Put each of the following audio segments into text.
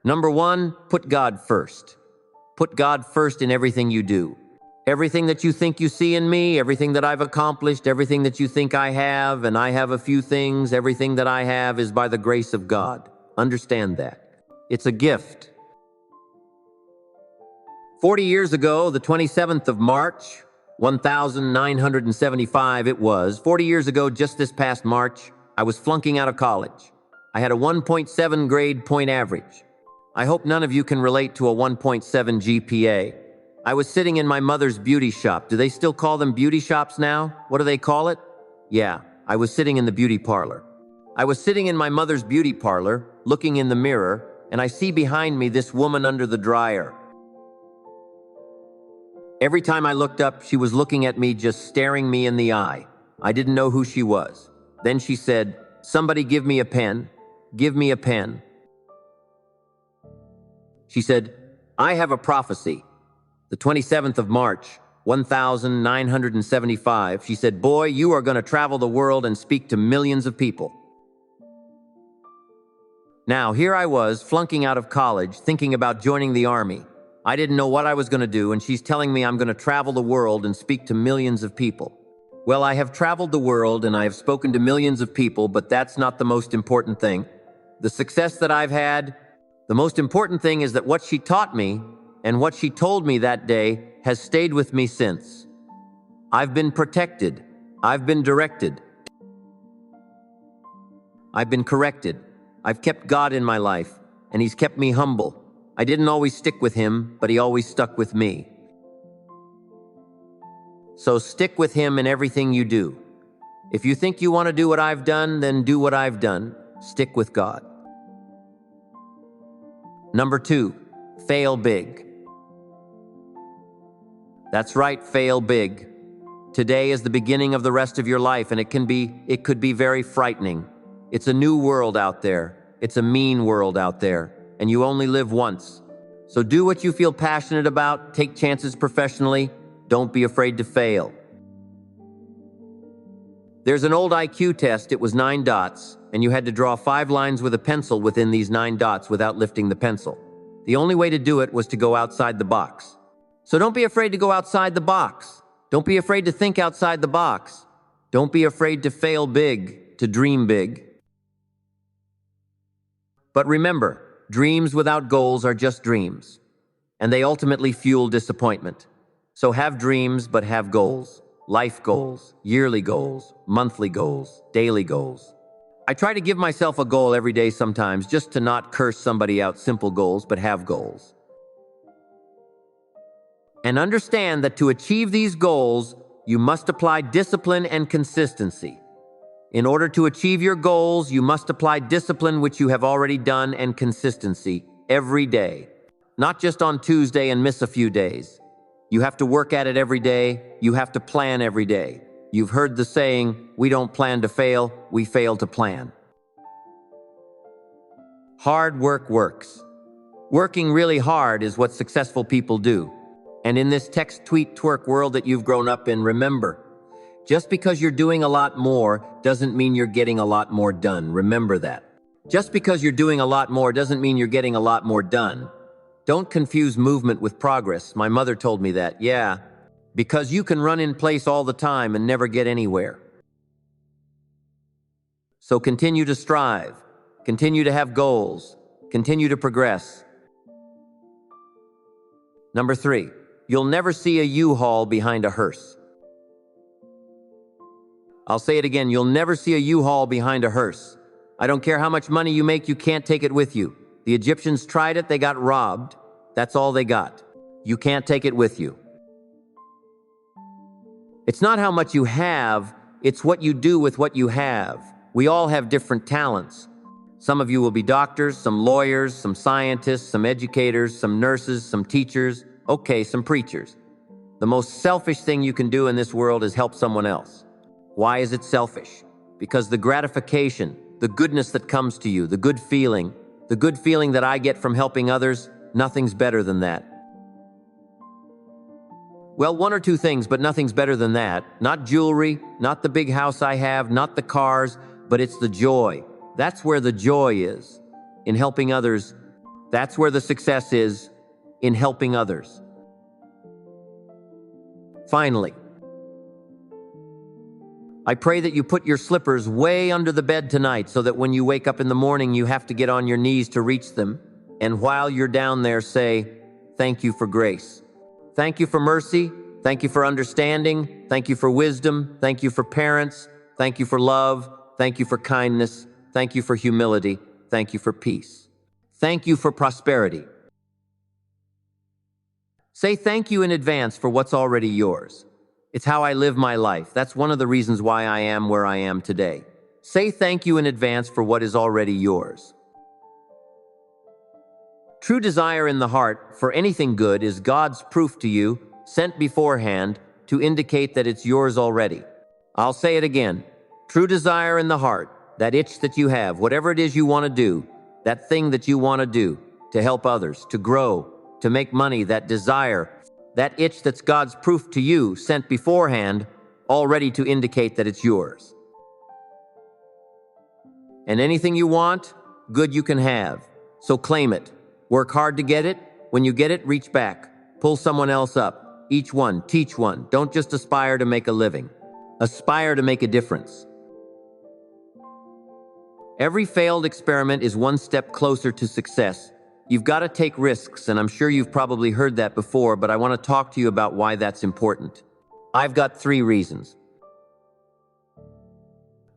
Number one, put God first. Put God first in everything you do. Everything that you think you see in me, everything that I've accomplished, everything that you think I have, and I have a few things, everything that I have is by the grace of God. Understand that. It's a gift. 40 years ago, the 27th of March, 1975 it was, 40 years ago, just this past March, I was flunking out of college. I had a 1.7 grade point average. I hope none of you can relate to a 1.7 GPA. I was sitting in my mother's beauty shop. Do they still call them beauty shops now? What do they call it? Yeah, I was sitting in the beauty parlor. I was sitting in my mother's beauty parlor, looking in the mirror, and I see behind me this woman under the dryer. Every time I looked up, she was looking at me, just staring me in the eye. I didn't know who she was. Then she said, "Somebody give me a pen. Give me a pen." She said, "I have a prophecy." The 27th of March, 1975, she said, "Boy, you are going to travel the world and speak to millions of people." Now, here I was, flunking out of college, thinking about joining the army. I didn't know what I was going to do, and she's telling me I'm going to travel the world and speak to millions of people. Well, I have traveled the world and I have spoken to millions of people, but that's not the most important thing. The success that I've had, the most important thing is that what she taught me and what she told me that day has stayed with me since. I've been protected. I've been directed. I've been corrected. I've kept God in my life, and He's kept me humble. I didn't always stick with Him, but He always stuck with me. So stick with Him in everything you do. If you think you want to do what I've done, then do what I've done. Stick with God. Number two, fail big. That's right, fail big. Today is the beginning of the rest of your life, and it could be very frightening. It's a new world out there. It's a mean world out there, and you only live once. So do what you feel passionate about, take chances professionally, don't be afraid to fail. There's an old IQ test, it was 9 dots, and you had to draw 5 lines with a pencil within these 9 dots without lifting the pencil. The only way to do it was to go outside the box. So don't be afraid to go outside the box. Don't be afraid to think outside the box. Don't be afraid to fail big, to dream big. But remember, dreams without goals are just dreams, and they ultimately fuel disappointment. So have dreams, but have goals. Life goals, yearly goals, monthly goals, daily goals. I try to give myself a goal every day sometimes, just to not curse somebody out. Simple goals, but have goals. And understand that to achieve these goals, you must apply discipline and consistency. In order to achieve your goals, you must apply discipline, which you have already done, and consistency every day. Not just on Tuesday and miss a few days. You have to work at it every day. You have to plan every day. You've heard the saying, we don't plan to fail, we fail to plan. Hard work works. Working really hard is what successful people do. And in this text, tweet, twerk world that you've grown up in, remember, just because you're doing a lot more doesn't mean you're getting a lot more done. Remember that. Just because you're doing a lot more doesn't mean you're getting a lot more done. Don't confuse movement with progress. My mother told me that. Yeah, because you can run in place all the time and never get anywhere. So continue to strive. Continue to have goals. Continue to progress. Number 3, you'll never see a U-Haul behind a hearse. I'll say it again, you'll never see a U-Haul behind a hearse. I don't care how much money you make, you can't take it with you. The Egyptians tried it, they got robbed. That's all they got. You can't take it with you. It's not how much you have, it's what you do with what you have. We all have different talents. Some of you will be doctors, some lawyers, some scientists, some educators, some nurses, some teachers, okay, some preachers. The most selfish thing you can do in this world is help someone else. Why is it selfish? Because the gratification, the goodness that comes to you, the good feeling that I get from helping others, nothing's better than that. Well, 1 or 2 things, but nothing's better than that. Not jewelry, not the big house I have, not the cars, but it's the joy. That's where the joy is, in helping others. That's where the success is, in helping others. Finally, I pray that you put your slippers way under the bed tonight so that when you wake up in the morning, you have to get on your knees to reach them. And while you're down there, say, thank you for grace. Thank you for mercy. Thank you for understanding. Thank you for wisdom. Thank you for parents. Thank you for love. Thank you for kindness. Thank you for humility. Thank you for peace. Thank you for prosperity. Say thank you in advance for what's already yours. It's how I live my life. That's one of the reasons why I am where I am today. Say thank you in advance for what is already yours. True desire in the heart for anything good is God's proof to you, sent beforehand, to indicate that it's yours already. I'll say it again. True desire in the heart, that itch that you have, whatever it is you want to do, that thing that you want to do, to help others, to grow, to make money, that desire, that itch that's God's proof to you, sent beforehand, already to indicate that it's yours. And anything you want, good you can have. So claim it. Work hard to get it. When you get it, reach back. Pull someone else up. Each one, teach one. Don't just aspire to make a living. Aspire to make a difference. Every failed experiment is one step closer to success. You've got to take risks, and I'm sure you've probably heard that before, but I want to talk to you about why that's important. I've got 3 reasons.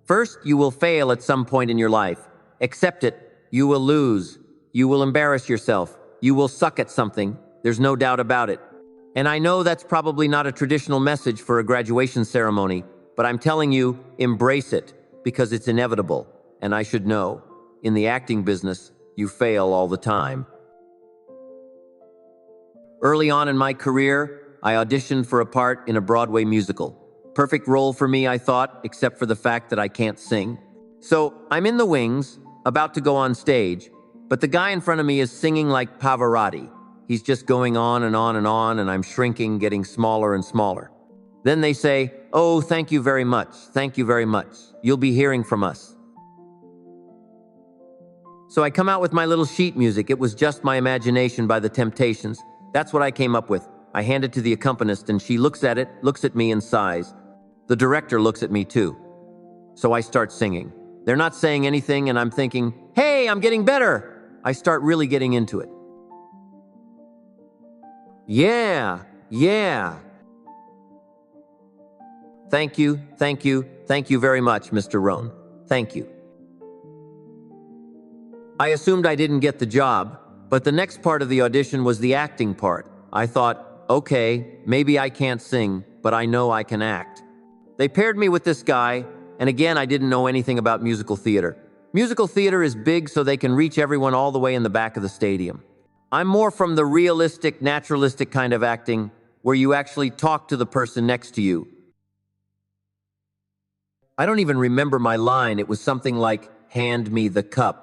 First, you will fail at some point in your life. Accept it. You will lose. You will embarrass yourself. You will suck at something. There's no doubt about it. And I know that's probably not a traditional message for a graduation ceremony, but I'm telling you, embrace it, because it's inevitable. And I should know, in the acting business, you fail all the time. Early on in my career, I auditioned for a part in a Broadway musical. Perfect role for me, I thought, except for the fact that I can't sing. So I'm in the wings, about to go on stage, but the guy in front of me is singing like Pavarotti. He's just going on and on and on, and I'm shrinking, getting smaller and smaller. Then they say, "Oh, thank you very much. Thank you very much. You'll be hearing from us." So I come out with my little sheet music. It was just my imagination by the Temptations. That's what I came up with. I hand it to the accompanist, and she looks at it, looks at me, and sighs. The director looks at me too. So I start singing. They're not saying anything, and I'm thinking, hey, I'm getting better. I start really getting into it. Yeah. Thank you very much, Mr. Rohn. Thank you. I assumed I didn't get the job, but the next part of the audition was the acting part. I thought, okay, maybe I can't sing, but I know I can act. They paired me with this guy, and again, I didn't know anything about musical theater. Musical theater is big so they can reach everyone all the way in the back of the stadium. I'm more from the realistic, naturalistic kind of acting, where you actually talk to the person next to you. I don't even remember my line. It was something like, hand me the cup.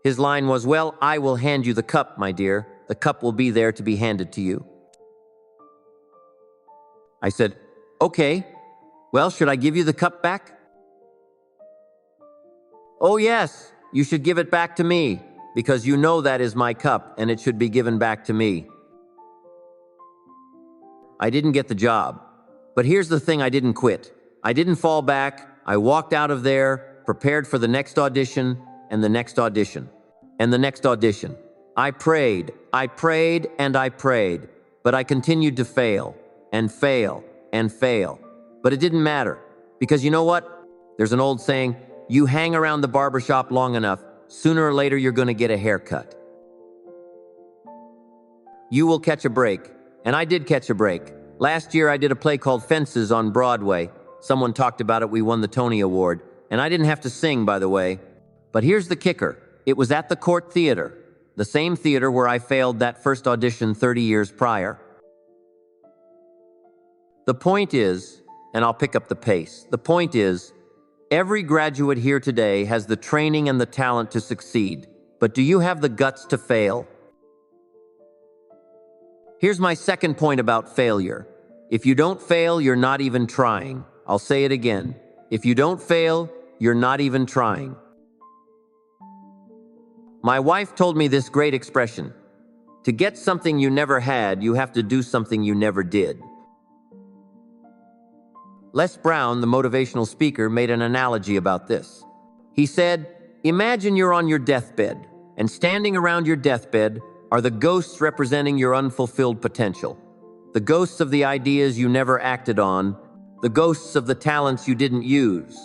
His line was, well, I will hand you the cup, my dear. The cup will be there to be handed to you. I said, okay. Well, should I give you the cup back? Oh, yes, you should give it back to me, because you know that is my cup, and it should be given back to me. I didn't get the job. But here's the thing, I didn't quit. I didn't fall back. I walked out of there, prepared for the next audition, and the next audition, and the next audition. I prayed, and I prayed, but I continued to fail, and fail, and fail. But it didn't matter, because you know what? There's an old saying, you hang around the barbershop long enough, sooner or later you're going to get a haircut. You will catch a break, and I did catch a break. Last year I did a play called Fences on Broadway. Someone talked about it, we won the Tony Award, and I didn't have to sing, by the way. But here's the kicker. It was at the Court Theater, the same theater where I failed that first audition 30 years prior. The point is, and I'll pick up the pace, the point is, every graduate here today has the training and the talent to succeed, but do you have the guts to fail? Here's my second point about failure. If you don't fail, you're not even trying. I'll say it again. If you don't fail, you're not even trying. My wife told me this great expression: to get something you never had, you have to do something you never did. Les Brown, the motivational speaker, made an analogy about this. He said, imagine you're on your deathbed, and standing around your deathbed are the ghosts representing your unfulfilled potential. The ghosts of the ideas you never acted on, the ghosts of the talents you didn't use.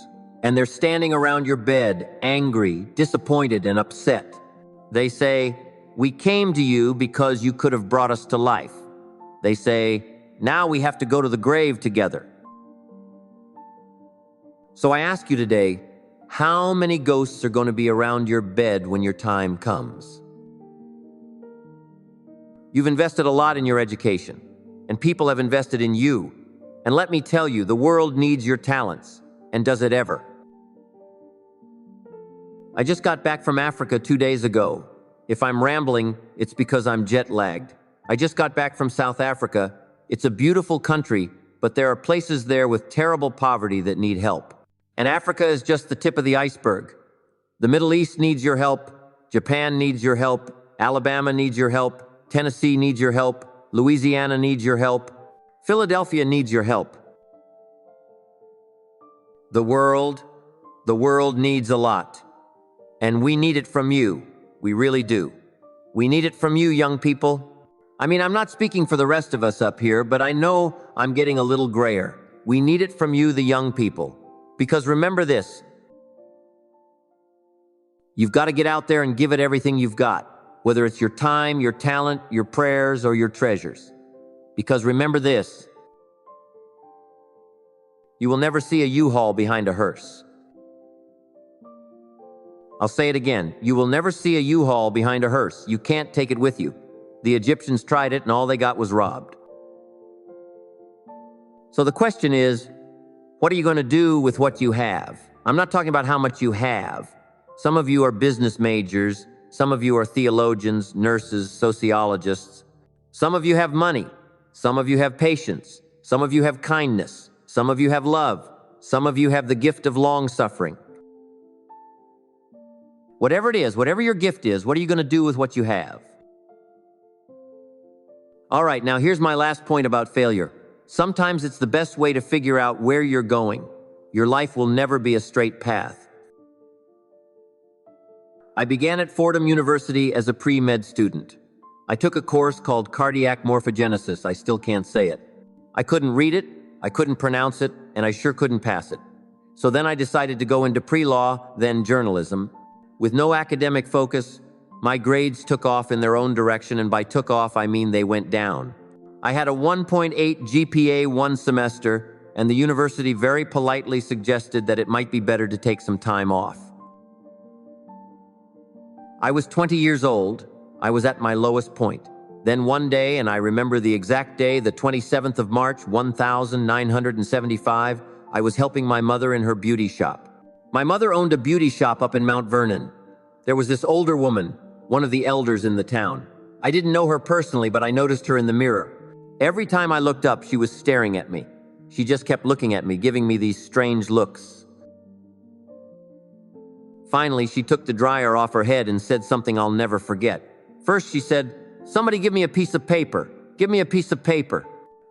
And they're standing around your bed, angry, disappointed, and upset. They say, we came to you because you could have brought us to life. They say, now we have to go to the grave together. So I ask you today, how many ghosts are going to be around your bed when your time comes? You've invested a lot in your education, and people have invested in you. And let me tell you, the world needs your talents, and does it ever. I just got back from Africa 2 days ago. If I'm rambling, it's because I'm jet-lagged. I just got back from South Africa. It's a beautiful country, but there are places there with terrible poverty that need help. And Africa is just the tip of the iceberg. The Middle East needs your help. Japan needs your help. Alabama needs your help. Tennessee needs your help. Louisiana needs your help. Philadelphia needs your help. The world needs a lot. And we need it from you. We really do. We need it from you, young people. I mean, I'm not speaking for the rest of us up here, but I know I'm getting a little grayer. We need it from you, the young people. Because remember this, you've got to get out there and give it everything you've got, whether it's your time, your talent, your prayers, or your treasures. Because remember this, you will never see a U-Haul behind a hearse. I'll say it again, you will never see a U-Haul behind a hearse. You can't take it with you. The Egyptians tried it and all they got was robbed. So the question is, what are you going to do with what you have? I'm not talking about how much you have. Some of you are business majors. Some of you are theologians, nurses, sociologists. Some of you have money. Some of you have patience. Some of you have kindness. Some of you have love. Some of you have the gift of long-suffering. Whatever it is, whatever your gift is, what are you going to do with what you have? All right, now here's my last point about failure. Sometimes it's the best way to figure out where you're going. Your life will never be a straight path. I began at Fordham University as a pre-med student. I took a course called cardiac morphogenesis. I still can't say it. I couldn't read it, I couldn't pronounce it, and I sure couldn't pass it. So then I decided to go into pre-law, then journalism. With no academic focus, my grades took off in their own direction, and by took off, I mean they went down. I had a 1.8 GPA one semester, and the university very politely suggested that it might be better to take some time off. I was 20 years old. I was at my lowest point. Then one day, and I remember the exact day, the 27th of March, 1975, I was helping my mother in her beauty shop. My mother owned a beauty shop up in Mount Vernon. There was this older woman, one of the elders in the town. I didn't know her personally, but I noticed her in the mirror. Every time I looked up, she was staring at me. She just kept looking at me, giving me these strange looks. Finally, she took the dryer off her head and said something I'll never forget. First, she said, "Somebody give me a piece of paper. Give me a piece of paper."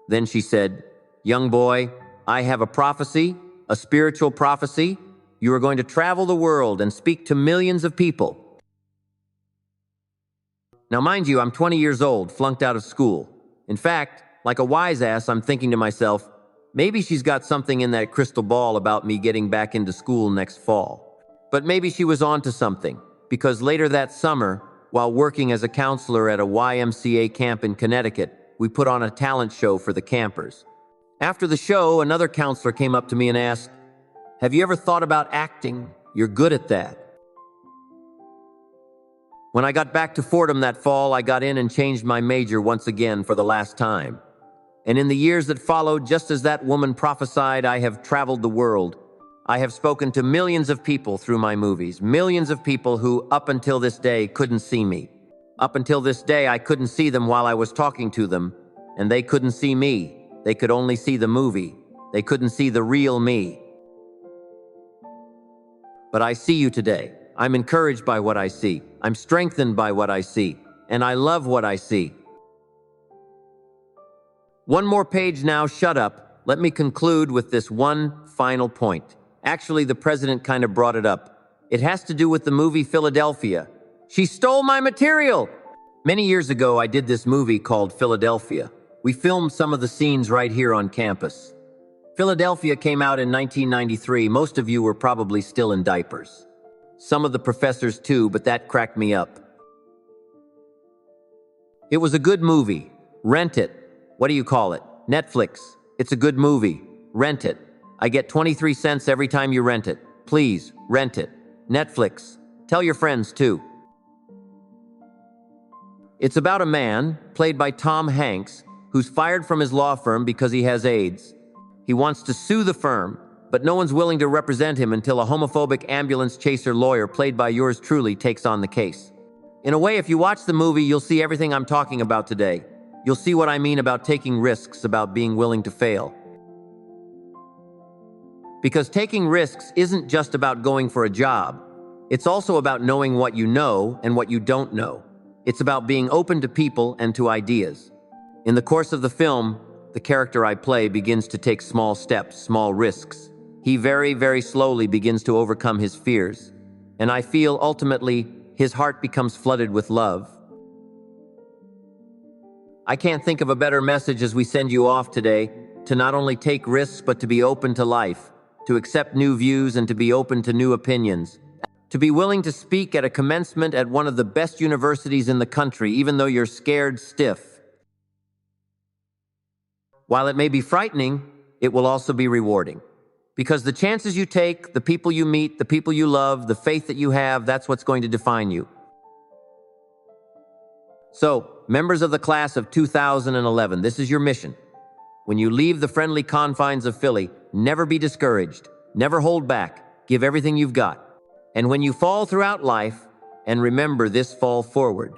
Then she said, "Young boy, I have a prophecy, a spiritual prophecy. You are going to travel the world and speak to millions of people." Now, mind you, I'm 20 years old, flunked out of school. In fact, like a wise ass, I'm thinking to myself, maybe she's got something in that crystal ball about me getting back into school next fall. But maybe she was onto something, because later that summer, while working as a counselor at a YMCA camp in Connecticut, we put on a talent show for the campers. After the show, another counselor came up to me and asked, "Have you ever thought about acting? You're good at that." When I got back to Fordham that fall, I got in and changed my major once again for the last time. And in the years that followed, just as that woman prophesied, I have traveled the world. I have spoken to millions of people through my movies, millions of people who, up until this day, couldn't see me. Up until this day, I couldn't see them while I was talking to them, and they couldn't see me. They could only see the movie. They couldn't see the real me. But I see you today. I'm encouraged by what I see. I'm strengthened by what I see. And I love what I see. One more page now, shut up. Let me conclude with this one final point. Actually, the president kind of brought it up. It has to do with the movie Philadelphia. She stole my material! Many years ago, I did this movie called Philadelphia. We filmed some of the scenes right here on campus. Philadelphia came out in 1993. Most of you were probably still in diapers. Some of the professors too, but that cracked me up. It was a good movie. Rent it. What do you call it? Netflix. It's a good movie. Rent it. I get 23 cents every time you rent it. Please, rent it. Netflix. Tell your friends too. It's about a man, played by Tom Hanks, who's fired from his law firm because he has AIDS. He wants to sue the firm, but no one's willing to represent him until a homophobic ambulance chaser lawyer, played by yours truly, takes on the case. In a way, if you watch the movie, you'll see everything I'm talking about today. You'll see what I mean about taking risks, about being willing to fail. Because taking risks isn't just about going for a job. It's also about knowing what you know and what you don't know. It's about being open to people and to ideas. In the course of the film, the character I play begins to take small steps, small risks. He very, very slowly begins to overcome his fears. And I feel, ultimately, his heart becomes flooded with love. I can't think of a better message as we send you off today, to not only take risks, but to be open to life, to accept new views and to be open to new opinions, to be willing to speak at a commencement at one of the best universities in the country, even though you're scared stiff. While it may be frightening, it will also be rewarding. Because the chances you take, the people you meet, the people you love, the faith that you have, that's what's going to define you. So, members of the class of 2011, this is your mission. When you leave the friendly confines of Philly, never be discouraged, never hold back, give everything you've got. And when you fall throughout life, and remember this fall forward.